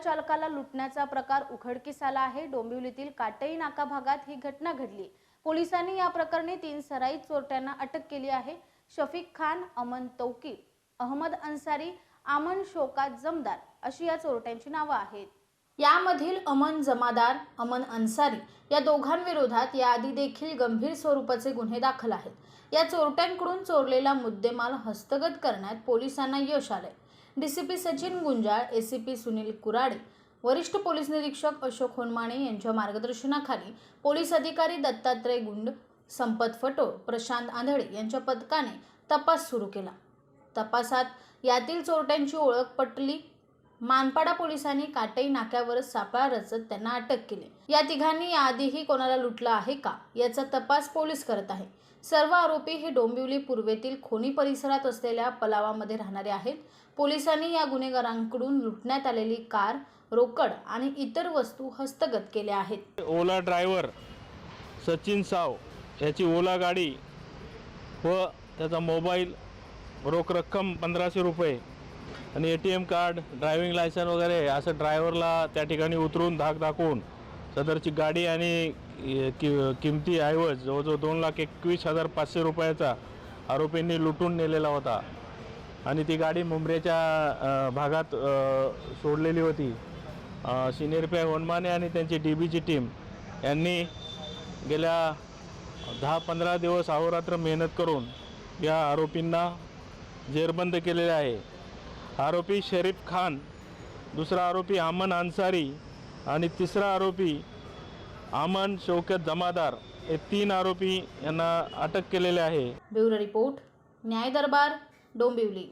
चालकाला लुटण्याचा प्रकार उघडकीस आला आहे। डोंबिवलीतील काटई नाका भागात ही घटना घडली। पोलिसांनी या प्रकरणी 3 सराईत चोरट्यांना अटक केली आहे। शफीक खान, अमन तौकीर, अहमद अन्सारी, आमन शौकत जमदार अशी या चोरट्यांची नावे आहेत। यामधील अमन जमादार, अमन अन्सारी या दोघांविरोधात याआधी देखील गंभीर स्वरूपाचे गुन्हे दाखल आहेत। या चोरट्यांकडून चोरलेला मुद्देमाल हस्तगत करण्यात पोलिसांना यश आले। डीसीपी सचिन गुंजाळ, एसीपी सुनील कुराडे, वरिष्ठ पोलीस निरीक्षक अशोक होनमाने यांच्या मार्गदर्शनाखाली पोलीस अधिकारी दत्तात्रय गुंड, संपत फटोळ, प्रशांत आंधळे यांच्या पथकाने तपास सुरू केला। तपासात यातील चोरट्यांची ओळख पटली। मानपाडा पोलिसांनी काटई नाक्यावर सापळा रचत त्यांना अटक केली। या तिघांनी याआधीही कोणाला लुटलं आहे का याचा तपास पोलीस करत आहे। सर्व आरोपी हे डोंबिवली पूर्वेतील खोनी परिसरात असलेल्या पलावामध्ये राहणारे आहेत। पोलिसांनी या गुन्हेगारांकडून लुटण्यात आलेली कार, रोकड आणि इतर वस्तू हस्तगत केल्या आहेत। ओला ड्रायव्हर सचिन साव याची ओला गाडी व त्याचा मोबाईल, रोख रक्कम 1500 रुपये आणि ATM कार्ड, ड्रायव्हिंग लायसन वगैरे असं ड्रायव्हरला त्या ठिकाणी उतरून धाक दाखवून सदरची गाडी आणि किमती ऐवज जवळजवळ 2,21,500 रुपयाचा आरोपींनी लुटून नेलेला होता आणि ती गाडी मुंब्रेच्या भागात सोडलेली होती। सिनियर पी होनमाने आणि त्यांची DBची टीम यांनी गेल्या 10-15 दिवस अहोरात्र मेहनत करून या आरोपींना जेरबंद केलेले आहे। आरोपी शरीफ खान, दुसरा आरोपी अमन अन्सारी आणि तिसरा आरोपी आमन शौकत जमादार हे 3 आरोपी यांना अटक केलेले आहे। ब्युरो रिपोर्ट, न्याय दरबार, डोंबिवली।